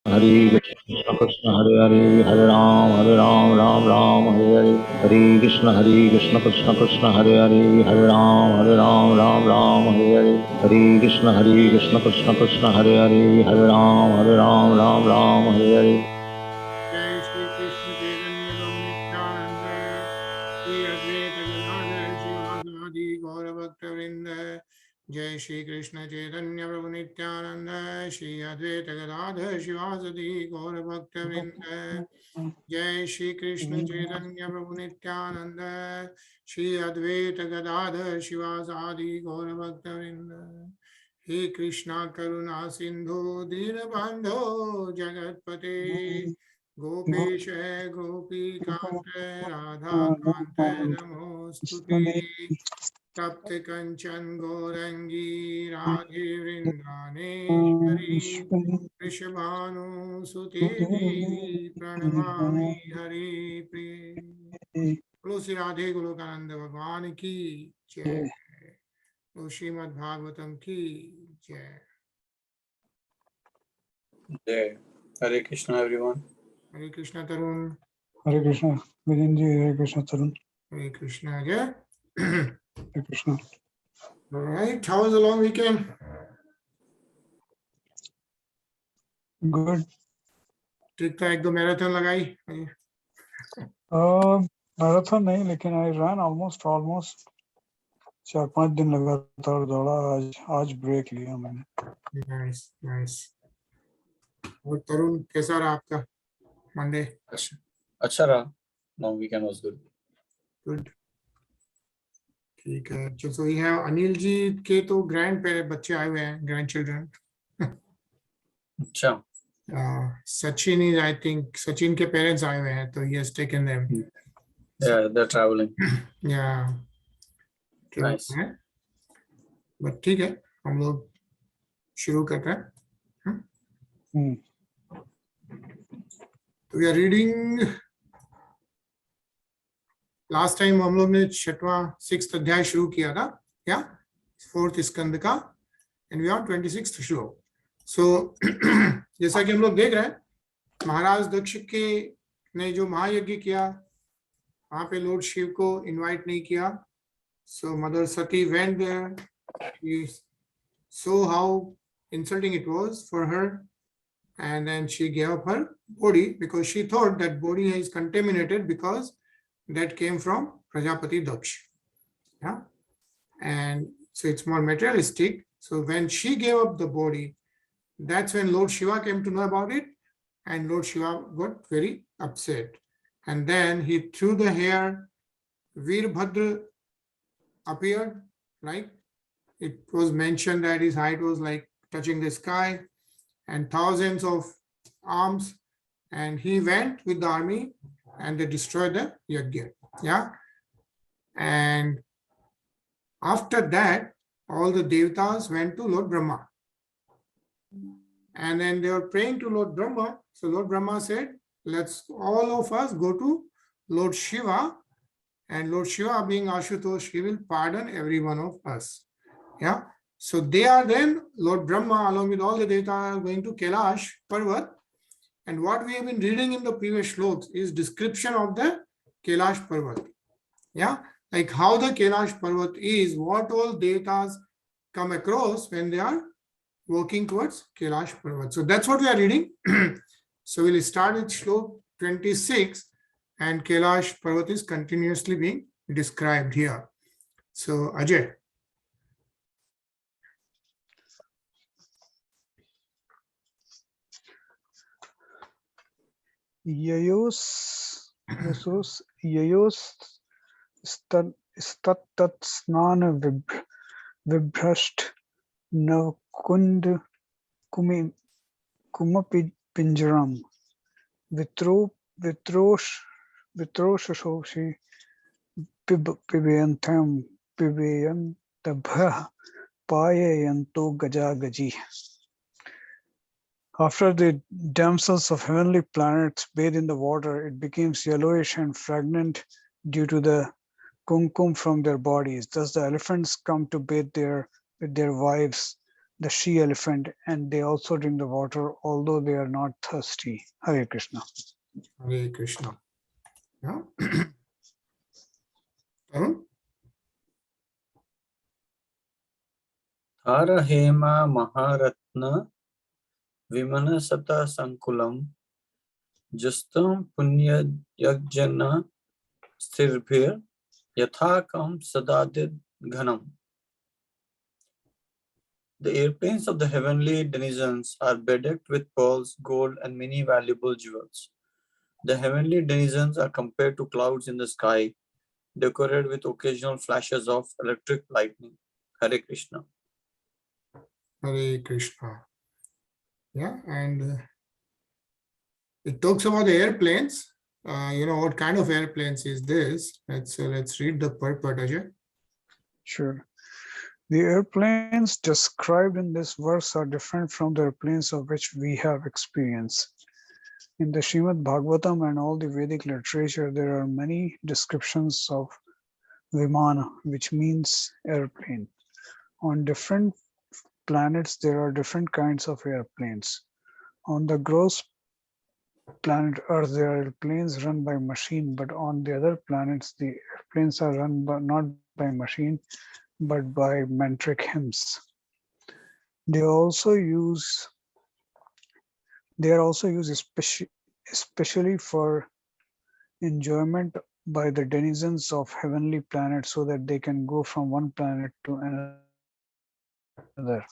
Hare Krishna Krishna Hare Hare Hare Ram Ram Ram Hare Hare Hare Krishna Krishna Krishna Hare Hare Hare Ram Ram Hare Hare Hare Krishna Krishna Krishna Hare Hare Hare Ram Ram Hare Hare Jai Shri Krishna Chaitanya Prabhu Nityananda Shri Advaita Gadadhar Sivasadi Gaura Bhakta Vrinda Jai Shri Krishna Chaitanya Prabhu Nityananda Shri Advaita Gadadhar Sivasadi Gaura Bhakta Vrinda Jai Shri Krishna Chaitanya Prabhu Nityananda Shri Advaita Gadadhar Sivasadi Gaura Bhakta Vrinda He Krishna Karuna Sindhu Dinabandho Jagatpate Gopesh गोपी कांत राधा कांत नमोस्तुते तप्त कंचन गौरंगी राधे वृंदानेश्वरी वृषभानुसुते देवी प्रणमामि हरि प्रिय बोलो श्री राधे गोलोकानंद भगवान की जय बोलो श्रीमद् भागवतम की जय जय हरे कृष्णा एवरीवन हरे कृष्णा तरुण Hare Krishna, Vidinji, Hare Krishna, Tarun. हरे कृष्णा जय Hare Krishna. All right, how was the long weekend? Good. ठीक था, एक दो मैराथन लगाई? मैराथन नहीं, लेकिन I ran almost 4-5 दिन लगातार दौड़ा. आज ब्रेक लिया मैंने. Nice, nice. और तरुण कैसा रहा आपका मंडे? अच्छा रहा. Long weekend was good. Good. ठीक है. So we have Anil ji के तो ग्रैंड बच्चे आए हुए हैं, ग्रैंड चिल्ड्रन. अच्छा. Sachin is, I think, Sachin के पेरेंट्स आए हुए हैं, तो he has taken them. Yeah, they're traveling. Yeah. Nice. But ठीक है, हम लोग शुरू करते हैं. We are reading. Last time हम लोग ने 6th अध्याय शुरू किया था, क्या? 4th स्कंद का, and we are 26th श्लोक. So जैसा कि हम लोग देख रहे हैं, महाराज दक्ष के ने जो महायज्ञ किया, वहां पे लॉर्ड शिव को इनवाइट नहीं किया. So Mother Sati went there. She saw how insulting it was for her, and then she gave up her body because she thought that body is contaminated because that came from Prajapati Daksh. Yeah, and so it's more materialistic. So when she gave up the body, that's when Lord Shiva came to know about it, and Lord Shiva got very upset, and then he threw the hair. Veerbhadra appeared, right? It was mentioned that his height was like touching the sky, and thousands of arms, and he went with the army and they destroyed the yajna. Yeah, and after that all the devatas went to Lord Brahma, and then they were praying to Lord Brahma. So Lord Brahma said, let's all of us go to Lord Shiva, and Lord Shiva, being Ashutosh, he will pardon every one of us. Yeah, so they are then, Lord Brahma along with all the devatas are going to Kailash Parvat, and what we have been reading in the previous shlokas is description of the Kailash Parvat. Yeah, like how the Kailash Parvat is, what all devatas come across when they are working towards Kailash Parvat. So that's what we are reading. So we'll start with shlok 26, and Kailash Parvat is continuously being described here. So Ajay. Yayos tat snan vibhrasht navkund kumapi pinjaram vitroshoshi pibayantabha payayanto gajagaji. After the damsels of heavenly planets bathe in the water, it becomes yellowish and fragrant due to the kumkum from their bodies. Thus the elephants come to bathe there with their wives the she elephant, and they also drink the water, although they are not thirsty. Hare Krishna. Hare Krishna. Yeah. Tarun? Hara Hema Maharatna Vimanasata Sankulam Justam Punya Yajna Stirbhir Yathakam Sadadid Ghanam. The airplanes of the heavenly denizens are bedecked with pearls, gold, and many valuable jewels. The heavenly denizens are compared to clouds in the sky, decorated with occasional flashes of electric lightning. Hare Krishna. Hare Krishna. Yeah, and it talks about the airplanes. What kind of airplanes is this? Let's read the purport, Ajay. Sure. The airplanes described in this verse are different from the airplanes of which we have experience. In the Srimad Bhagavatam and all the Vedic literature, there are many descriptions of Vimana, which means airplane. On different planets, there are different kinds of airplanes. On the gross planet Earth, there are airplanes run by machine, but on the other planets, the airplanes are run not by machine, but by mantric hymns. They are also used especially for enjoyment by the denizens of heavenly planets, so that they can go from one planet to another.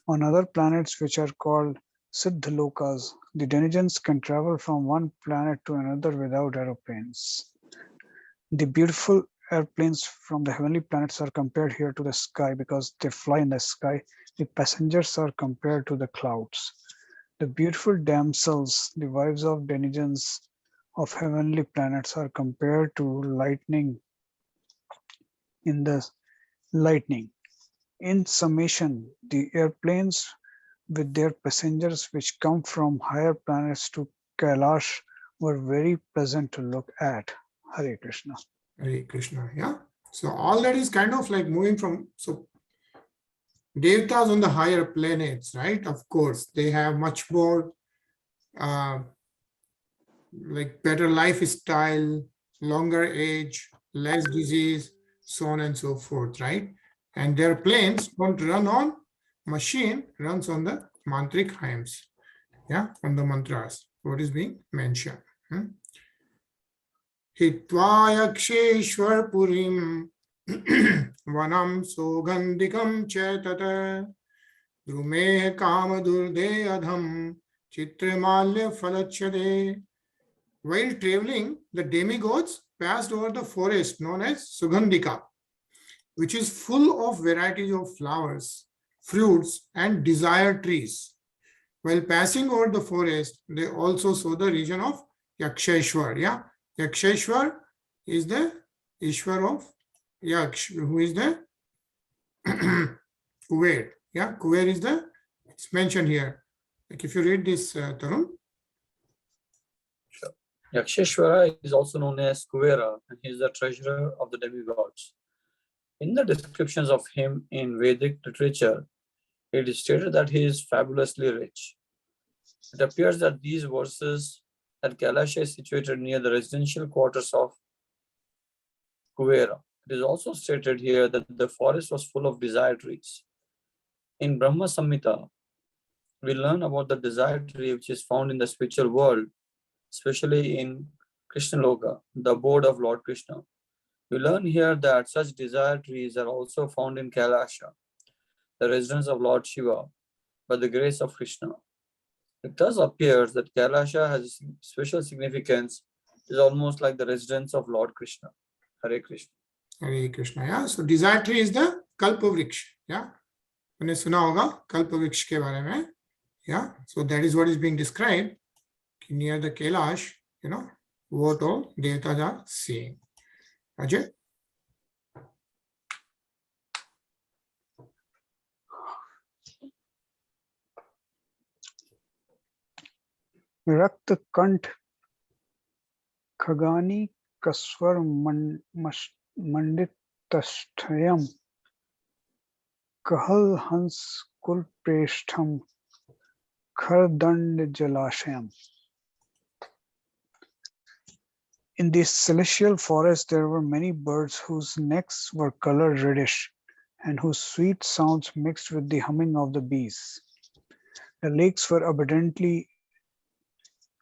On other planets, which are called Siddhalokas, the denizens can travel from one planet to another without aeroplanes. The beautiful airplanes from the heavenly planets are compared here to the sky because they fly in the sky. The passengers are compared to the clouds. The beautiful damsels, the wives of denizens of heavenly planets, are compared to lightning in the lightning. In summation, the airplanes with their passengers which come from higher planets to Kailash were very pleasant to look at. Hare Krishna. Hare Krishna. Yeah. So all that is kind of like moving from, so Devatas on the higher planets, right? Of course, they have much more like better lifestyle, longer age, less disease, so on and so forth, right? And their planes don't run on machine, runs on the mantric hymns, yeah, on the mantras, what is being mentioned. Hitva yaksheshwar purim vanam sogandikam chetata drume kamadurde adham chitramalya falachade. While traveling, the demigods passed over the forest known as Sugandhika, which is full of varieties of flowers, fruits, and desired trees. While passing over the forest, they also saw the region of Yaksheshwar. Yeah, Yaksheshwar is the Ishwar of Yaksh, who is the Kuver. Yeah, Kuver is the, it's mentioned here. Like if you read this, Tarun. Yaksheshwara is also known as Kuvera, and he is the treasurer of the demigods. In the descriptions of him in Vedic literature, it is stated that he is fabulously rich. It appears that these verses that Kailasha is situated near the residential quarters of Kuvera. It is also stated here that the forest was full of desire trees. In Brahma Samhita, we learn about the desire tree which is found in the spiritual world, especially in Krishna Loka, the abode of Lord Krishna. We learn here that such desire trees are also found in Kailasha, the residence of Lord Shiva, by the grace of Krishna. It thus appears that Kailasha has a special significance. It is almost like the residence of Lord Krishna. Hare Krishna. Hare Krishna. Yeah. So desire tree is the Kalpa Vriksha. Yeah. आपने सुना होगा कल्प वृक्ष के बारे में. Yeah. So that is what is being described near the Kailash, what all devatas are seeing. Ajay? रक्त कंठ खगानी कसवर मंडित तष्ठयम कहल हंस Kulpreshtham Khardand Jalashayam. In the celestial forest, there were many birds whose necks were colored reddish and whose sweet sounds mixed with the humming of the bees. The lakes were abundantly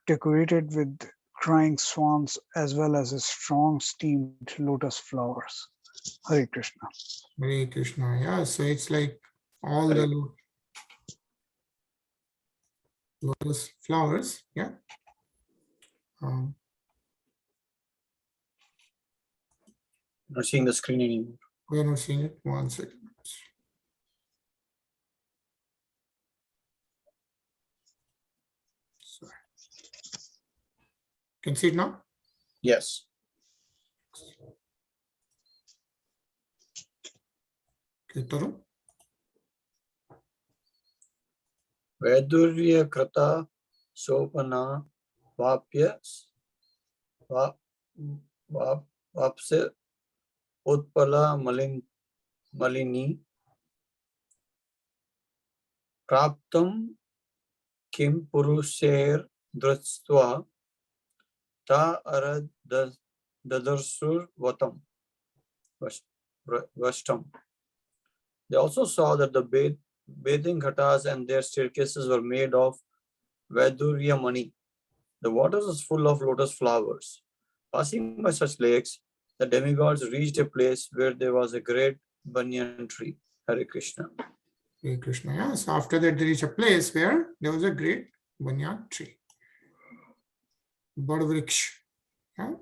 decorated with crying swans as well as a strong steamed lotus flowers. Hare Krishna. Hare Krishna. Yeah, so it's like all the lotus flowers. Yeah. Not seeing the screen anymore. We are not seeing it. 1 second. Sorry. Can you see it now? Yes. Kirtaro. Vaidurya Krata Sopana Vapya Vapse Utpala Malini Praptam Kim Purusher Dritstva Ta Arad Dadarsur Vatam Vastam. They also saw that the bathing ghatas and their staircases were made of Vaidurya Mani. The waters was full of lotus flowers. Passing by such lakes, the demigods reached a place where there was a great banyan tree. Hare Krishna. Hare Krishna. Yeah. So after that, they reached a place where there was a great banyan tree. Badvriksh. Yeah.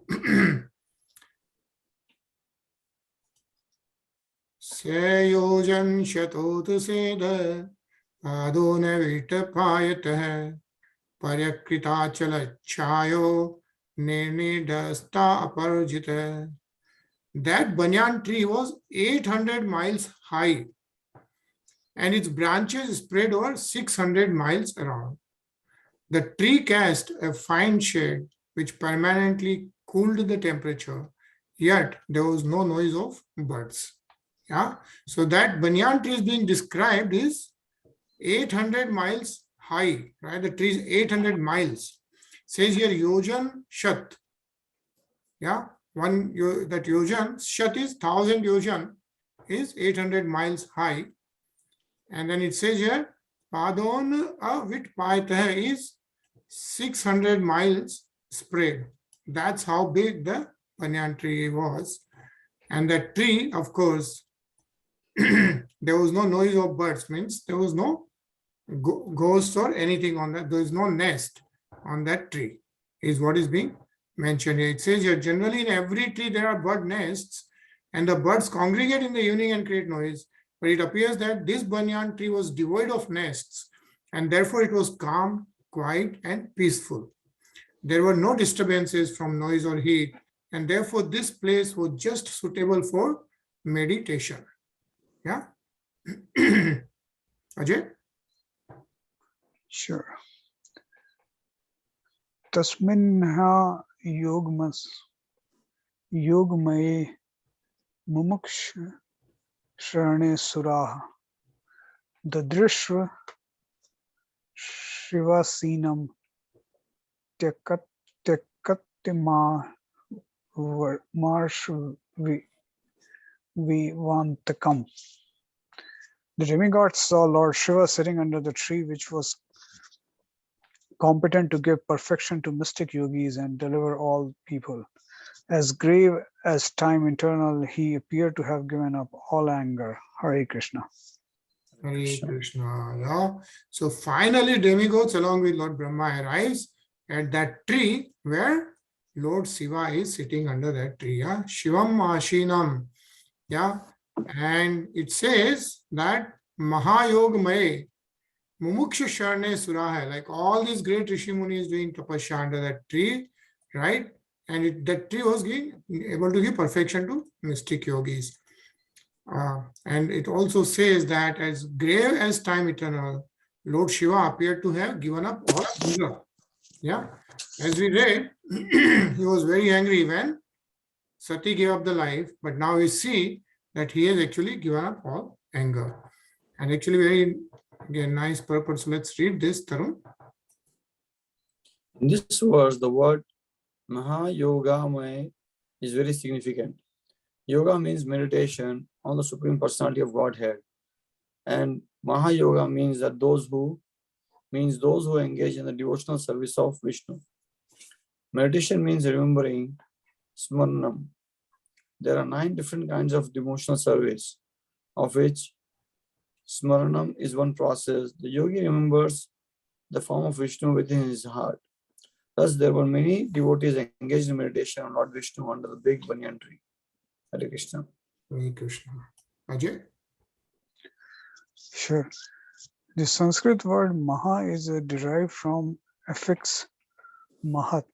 Seyojan shatot seda adone vita payatah Paryakrita chala chayo nirnidasta aparjita. That banyan tree was 800 miles high and its branches spread over 600 miles around. The tree cast a fine shade which permanently cooled the temperature, yet there was no noise of birds. Yeah, so that banyan tree is being described is 800 miles high, right? The tree is 800 miles. Says here yojan shat. Yeah, that yojan shat is 1000 yojan is 800 miles high, and then it says here padon vit paitah is 600 miles spread. That's how big the banyan tree was, and that tree, of course, there was no noise of birds. Means there was no ghost or anything on that. There is no nest on that tree, is what is being mentioned here. It says here, generally in every tree there are bird nests and the birds congregate in the evening and create noise. But it appears that this banyan tree was devoid of nests and therefore it was calm, quiet and peaceful. There were no disturbances from noise or heat, and therefore this place was just suitable for meditation. Yeah. Ajay? Sure. Tasminha yogmaye mumuksh sharne suraha dadrishva shivasinam tekattima marsh vivantakam. The demigods saw Lord Shiva sitting under the tree, which was competent to give perfection to mystic yogis and deliver all people. As grave as time eternal, he appeared to have given up all anger. Hare Krishna. Hare Krishna. Yeah. So finally, demigods along with Lord Brahma arrives at that tree where Lord Shiva is sitting under that tree. Yeah. Shivam Ashinam. Yeah. And it says that Mahayogmaye Mumuksha Sharne Suraha, like all these great Rishi Munis doing tapasya under that tree, right? And that tree was able to give perfection to mystic yogis. And it also says that as grave as time eternal, Lord Shiva appeared to have given up all anger. Yeah. As we read, he was very angry when Sati gave up the life, but now we see that he has actually given up all anger. And actually very Again, nice purpose. Let's read this, Tarun. In this verse, the word Mahayogamaya is very significant. Yoga means meditation on the Supreme Personality of Godhead. And Mahayoga means that those who engage in the devotional service of Vishnu. Meditation means remembering, smaranam. There are 9 different kinds of devotional service, of which smaranam is one process. The yogi remembers the form of Vishnu within his heart. Thus, there were many devotees engaged in meditation on Lord Vishnu under the big banyan tree. Hare Krishna. Hare Krishna. Ajay? Sure. The Sanskrit word Maha is derived from affix Mahat.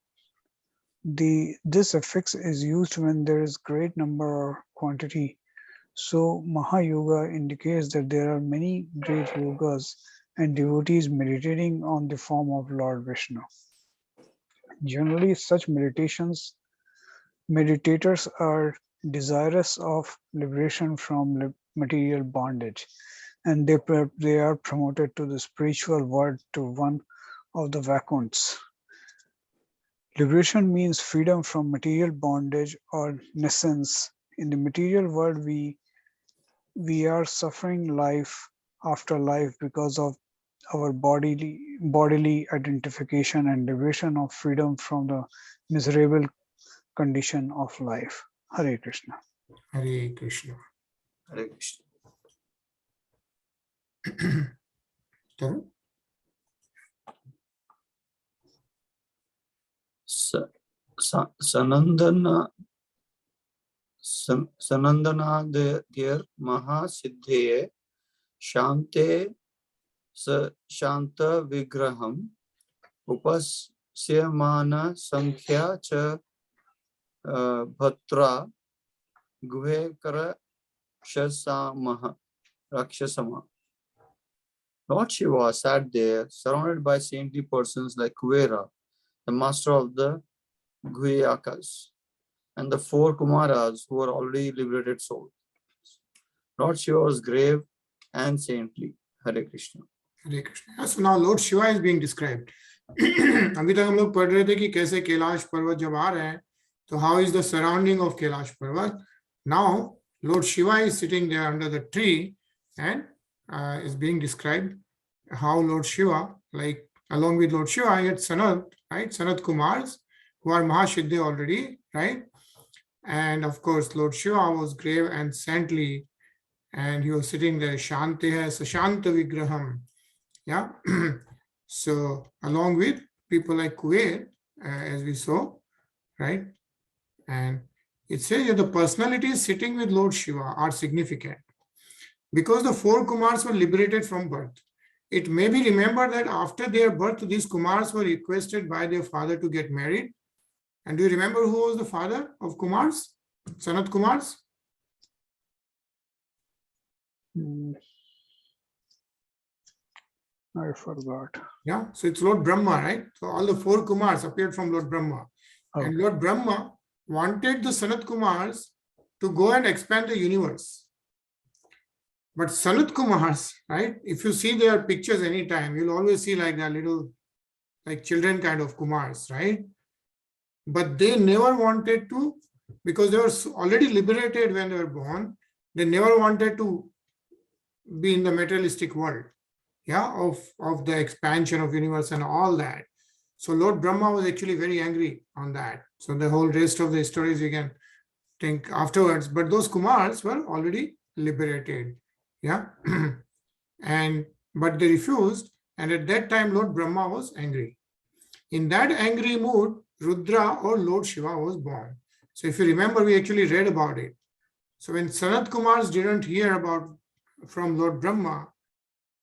This affix is used when there is great number or quantity. So Mahayoga indicates that there are many great yogas and devotees meditating on the form of Lord Vishnu. Generally, such meditators are desirous of liberation from material bondage, and they are promoted to the spiritual world to one of the Vakunts. Liberation means freedom from material bondage or nescence. In the material world, we are suffering life after life because of our bodily identification, and liberation of freedom from the miserable condition of life. Hare Krishna. Hare Krishna. Hare Krishna. Tarun? Sanandanadir Mahasiddhye Shante Shanta Vigraham Upasyamana Sankhya Cha Bhatra Guhekara Rakshasama. Lord Shiva sat there surrounded by saintly persons like Kuvera, the master of the Guhyakas, and the 4 Kumaras who were already liberated souls. Lord Shiva was grave and saintly. Hare Krishna. Hare Krishna. So now Lord Shiva is being described. अभी तक हम लोग पढ़ रहे थे कि कैसे कैलाश पर्वत जब आ रहे हैं तो how is the surrounding of Kailash पर्वत. Now Lord Shiva is sitting there under the tree and is being described how Lord Shiva, like along with Lord Shiva, he had Sanat, right? Sanat Kumars who are Mahasiddhi already, right? And of course Lord Shiva was grave and saintly, and he was sitting there, Shanti hai Sashanta Vigraham. Yeah. So along with people like Kuver, as we saw, right? And it says that the personalities sitting with Lord Shiva are significant because the 4 Kumars were liberated from birth. It may be remembered that after their birth, these Kumars were requested by their father to get married. And do you remember who was the father of Kumars? Sanat Kumars? I forgot. Yeah, so it's Lord Brahma, right? So all the 4 Kumars appeared from Lord Brahma. Okay. And Lord Brahma wanted the Sanat Kumars to go and expand the universe. But Sanat Kumars, right? If you see their pictures anytime, you'll always see like that little, like children kind of Kumars, right? But they never wanted to, because they were already liberated when they were born, they never wanted to be in the materialistic world, yeah, of the expansion of universe and all that. So Lord Brahma was actually very angry on that. So the whole rest of the stories you can think afterwards, but those Kumars were already liberated, yeah. But they refused, and at that time Lord Brahma was angry. In that angry mood, Rudra or Lord Shiva was born. So if you remember, we actually read about it. So when Sanat Kumars didn't hear about from Lord Brahma,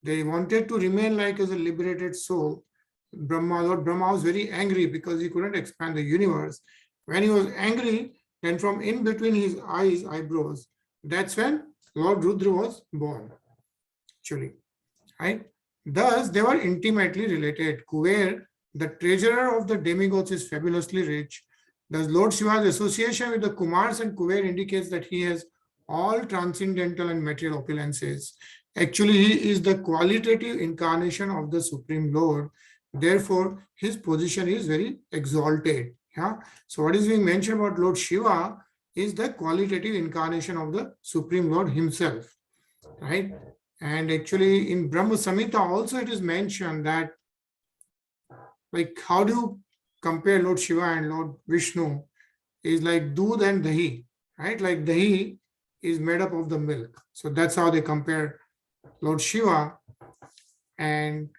they wanted to remain like as a liberated soul. Lord Brahma was very angry because he couldn't expand the universe. When he was angry, then from in between his eyebrows, that's when Lord Rudra was born, actually, right? Thus, they were intimately related. Kuver, the treasurer of the demigods, is fabulously rich. Thus, Lord Shiva's association with the Kumars and Kuver indicates that he has all transcendental and material opulences. Actually, he is the qualitative incarnation of the Supreme Lord. Therefore, his position is very exalted. Yeah. So what is being mentioned about Lord Shiva is the qualitative incarnation of the Supreme Lord himself. Right. And actually in Brahma Samhita also it is mentioned that, like, how do you compare Lord Shiva and Lord Vishnu? Is like doodh and dahi, right? Like dahi is made up of the milk. So that's how they compare Lord Shiva. And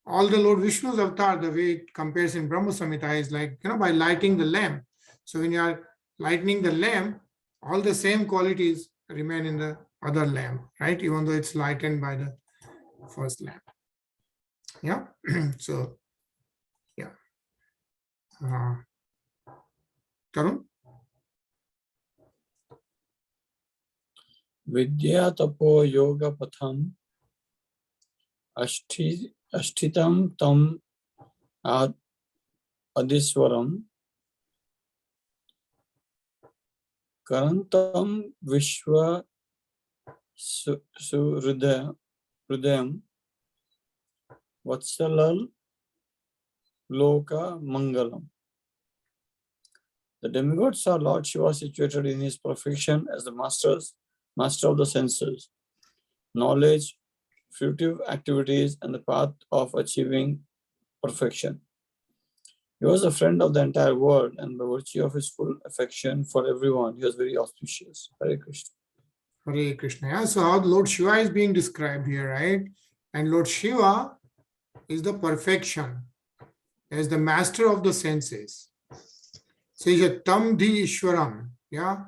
all the Lord Vishnu's avatar, the way it compares in Brahma Samhita is like, by lighting the lamp. So when you are lightening the lamp, all the same qualities remain in the other lamp, right? Even though it's lightened by the first lamp. Yeah. So, yeah. Tarun? Vidya tapo yoga patham ashtitam tam adiswaram karantam vishwa hridayam vatsalal loka mangalam. The demigods are Lord Shiva situated in his perfection as the master of the senses, knowledge, fruitive activities, and the path of achieving perfection. He was a friend of the entire world, and by virtue of his full affection for everyone, he was very auspicious. Hare Krishna. Hare Krishna. Yeah. So how Lord Shiva is being described here, right? And Lord Shiva is the perfection as the master of the senses. So he's a tam dhi ishwaram. Yeah.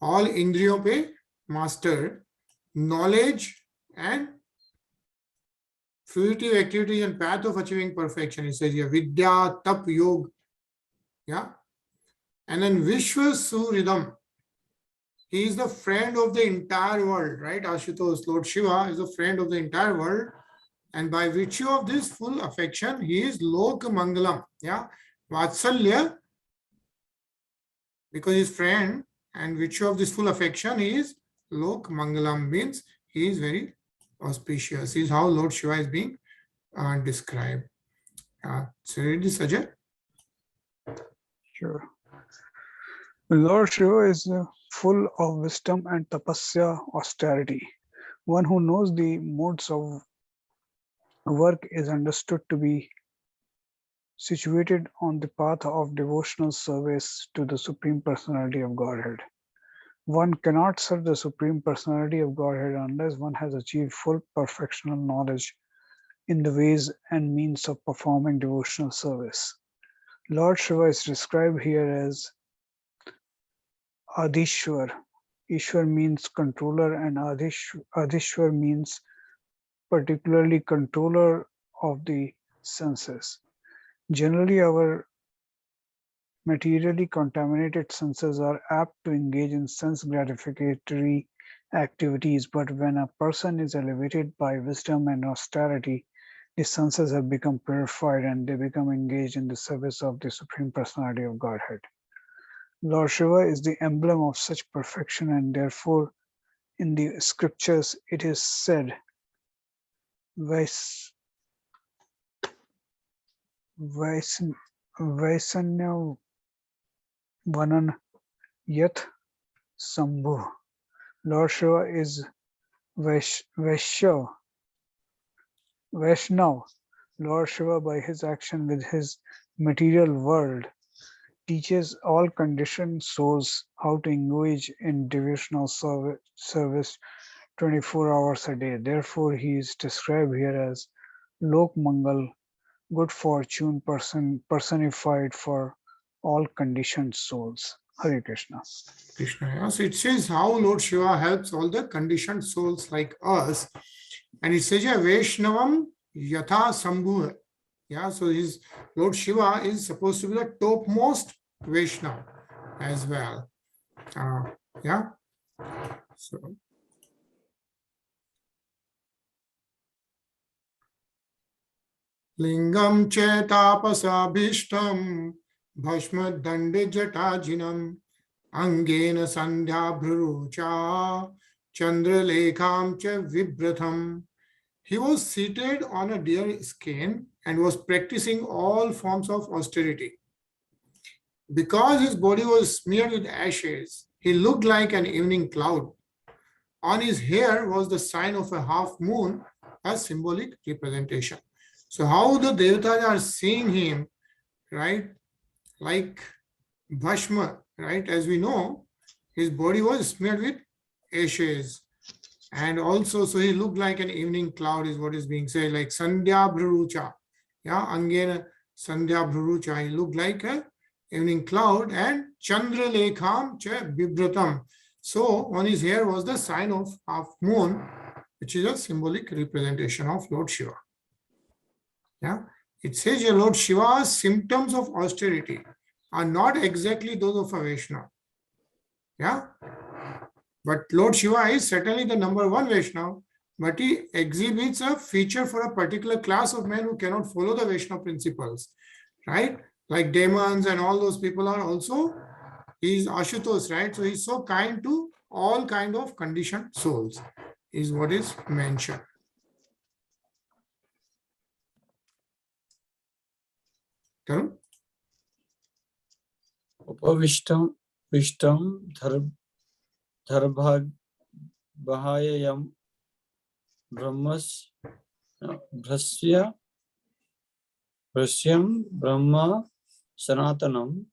All indriyon pe master, knowledge and fruitive activities and path of achieving perfection. He says here, Vidya, Tap, Yog. Yeah. And then Vishwa Suridam. He is the friend of the entire world, right? Ashutosh, Lord Shiva is a friend of the entire world. And by virtue of this full affection, he is Lok Mangalam. Yeah. Vatsalya, because his friend, and virtue of this full affection, he is Lok Mangalam, means he is very auspicious. This is how Lord Shiva is being described. So read this, Ajay. Sure. Lord Shiva is full of wisdom and tapasya, austerity. One who knows the modes of work is understood to be situated on the path of devotional service to the Supreme Personality of Godhead. One cannot serve the Supreme Personality of Godhead unless one has achieved full perfectional knowledge in the ways and means of performing devotional service. Lord Shiva is described here as Adishwar. Ishwar means controller and Adishwar means particularly controller of the senses. Generally, our materially contaminated senses are apt to engage in sense gratificatory activities, but when a person is elevated by wisdom and austerity, the senses have become purified and they become engaged in the service of the Supreme Personality of Godhead. Lord Shiva is the emblem of such perfection, and therefore in the scriptures it is said, Vaisanya Vanan Yat Sambhu. Lord Shiva is Vaishnav. Lord Shiva, by his action with his material world, teaches all conditioned souls how to engage in devotional service 24 hours a day. Therefore, he is described here as Lok Mangal, good fortune personified for all conditioned souls. Hare Krishna. Krishna. Yeah. So it says how Lord Shiva helps all the conditioned souls like us. And it says, yeah, Vaishnavam Yatha Sambhu. Yeah, so his Lord Shiva is supposed to be the topmost Vaishnava as well. Yeah. So Lingam Chetapasabhishtam Bhashma Dandi Jatajinam Angena Sandhya Bhrucha Chandralekham cha Vibratham. He was seated on a deer skin and was practicing all forms of austerity. Because his body was smeared with ashes, he looked like an evening cloud. On his hair was the sign of a half moon, a symbolic representation. So how the devatas are seeing him, right? Like Bhashma, right? As we know, his body was smeared with ashes. And also, so he looked like an evening cloud is what is being said, like Sandhya Bhrucha. Yeah, Angena Sandhya Bhrucha. He looked like a evening cloud, and Chandra Lekham cha Bibratam. So on his hair was the sign of half moon, which is a symbolic representation of Lord Shiva. Yeah, it says here Lord Shiva's symptoms of austerity are not exactly those of a Vaishnava. Yeah, but Lord Shiva is certainly the number one Vaishnava, but he exhibits a feature for a particular class of men who cannot follow the Vaishnava principles, right? Like demons and all those people are also, he is Ashutosh, right? So he's so kind to all kind of conditioned souls, is what is mentioned. Tarun? Upavishtam Dharbhag Bahayam Brahmas Bhrasyam Brahma Sanatanam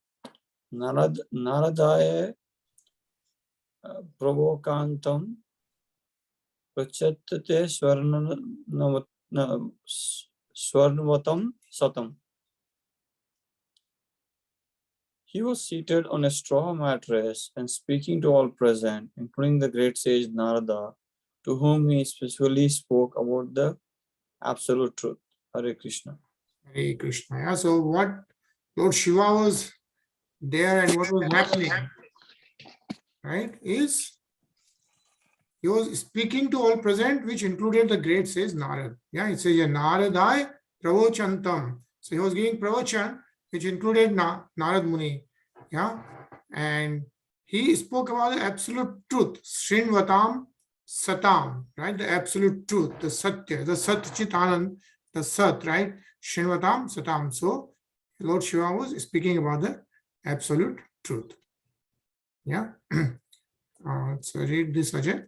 Naradaya Pravokantam Prachatate Swarnavatam Satam. He was seated on a straw mattress and speaking to all present, including the great sage Narada, to whom he specifically spoke about the absolute truth. Hare Krishna. Hare Krishna. Yeah, so what Lord Shiva was there and what was happening, right, is he was speaking to all present, which included the great sage Narad. Yeah, it says Naradai Pravochantam. So he was giving pravachan, which included Narad Muni. Yeah, and he spoke about the absolute truth, Srinvatam Satam, right? The absolute truth, the Satya, the Sat Chit Anand, the Sat, right? Srinvatam Satam. So Lord Shiva was speaking about the absolute truth. Yeah. So read this, Ajay.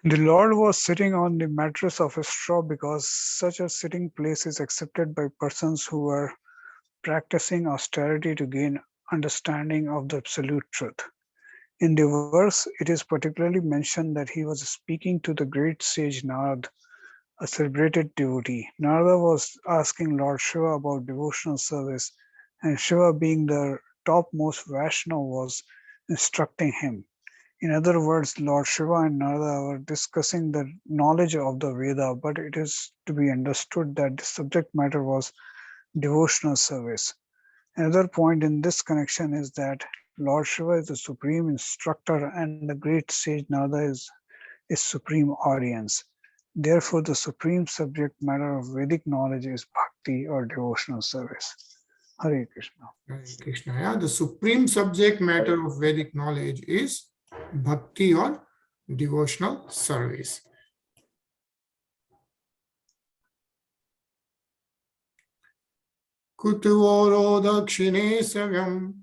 The Lord was sitting on the mattress of a straw because such a sitting place is accepted by persons who are practicing austerity to gain understanding of the absolute truth. In the verse, it is particularly mentioned that he was speaking to the great sage Narad, a celebrated devotee. Narada was asking Lord Shiva about devotional service, and Shiva, being the topmost Vaishnava, was instructing him. In other words, Lord Shiva and Narada were discussing the knowledge of the Veda, but it is to be understood that the subject matter was devotional service. Another point in this connection is that Lord Shiva is the supreme instructor and the great sage Narada is supreme audience. Therefore, the supreme subject matter of Vedic knowledge is bhakti or devotional service. Hare Krishna. Hare Krishna. Yeah, the supreme subject matter of Vedic knowledge is bhakti or devotional service. Kutuvoro dakshine savyam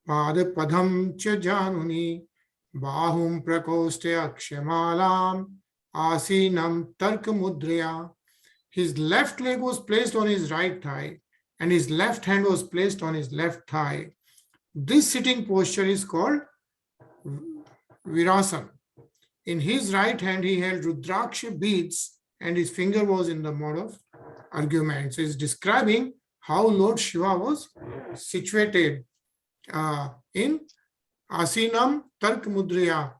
padapadam cha januni bahum prakoste akshamalam asinam tarka mudrya. His left leg was placed on his right thigh and his left hand was placed on his left thigh. This sitting posture is called Virasana. In his right hand, he held Rudraksha beads and his finger was in the mode of argument. So he's describing how Lord Shiva was situated in Asinam Tark Mudriya.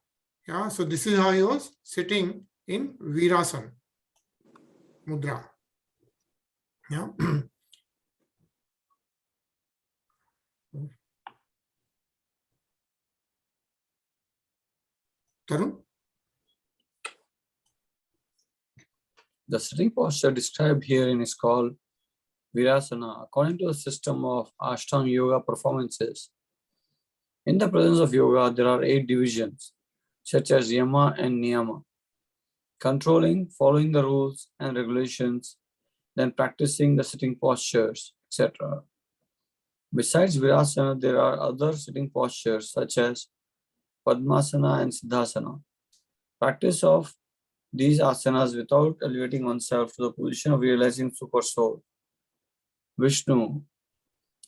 Yeah, so this is how he was sitting in Virasana Mudra. Yeah. Tarun? The sitting posture described herein is called Virasana, according to the system of Ashtanga Yoga performances. In the presence of yoga, there are 8 divisions. such as Yama and Niyama, controlling, following the rules and regulations, then practicing the sitting postures, etc. Besides Virasana, there are other sitting postures such as Padmasana and Siddhasana. Practice of these asanas without elevating oneself to the position of realizing Super Soul, Vishnu,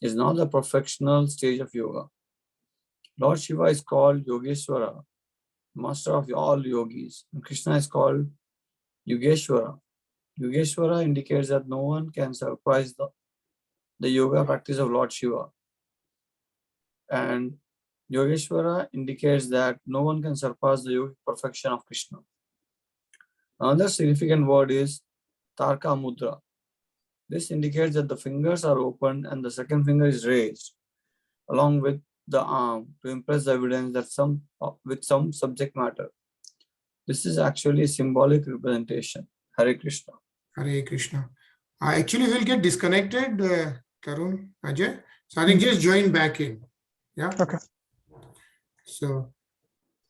is now the perfectional stage of yoga. Lord Shiva is called Yogeshwara, master of all yogis, and Krishna is called Yogeshwara. Yogeshwara indicates that no one can surpass the yoga practice of Lord Shiva. And Yogeshwara indicates that no one can surpass the yogic perfection of Krishna. Another significant word is Tarka Mudra. This indicates that the fingers are opened and the second finger is raised along with the arm to impress the evidence that with some subject matter. This is actually a symbolic representation. Hare Krishna. Hare Krishna. I actually will get disconnected, Tarun, Ajay. So I think just join back in. Yeah. Okay. So,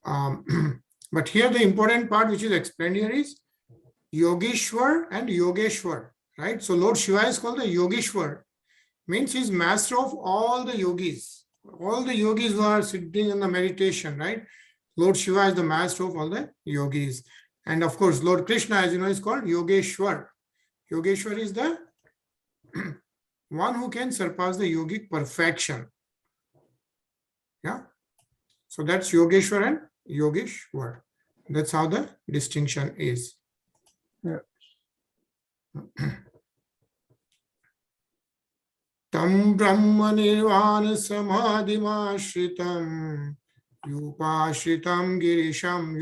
but here the important part which is explained here is Yogeshwar and Yogeshwar, right? So Lord Shiva is called the Yogeshwar, means he is master of all the yogis. All the yogis who are sitting in the meditation, right? Lord Shiva is the master of all the yogis. And of course, Lord Krishna, as you know, is called Yogeshwar. Yogeshwar is the one who can surpass the yogic perfection. Yeah. So that's Yogeshwar and Yogeshwar. That's how the distinction is. Yeah. Tam Brahma Nirvana Samadhimashritam Yupashritam Girisham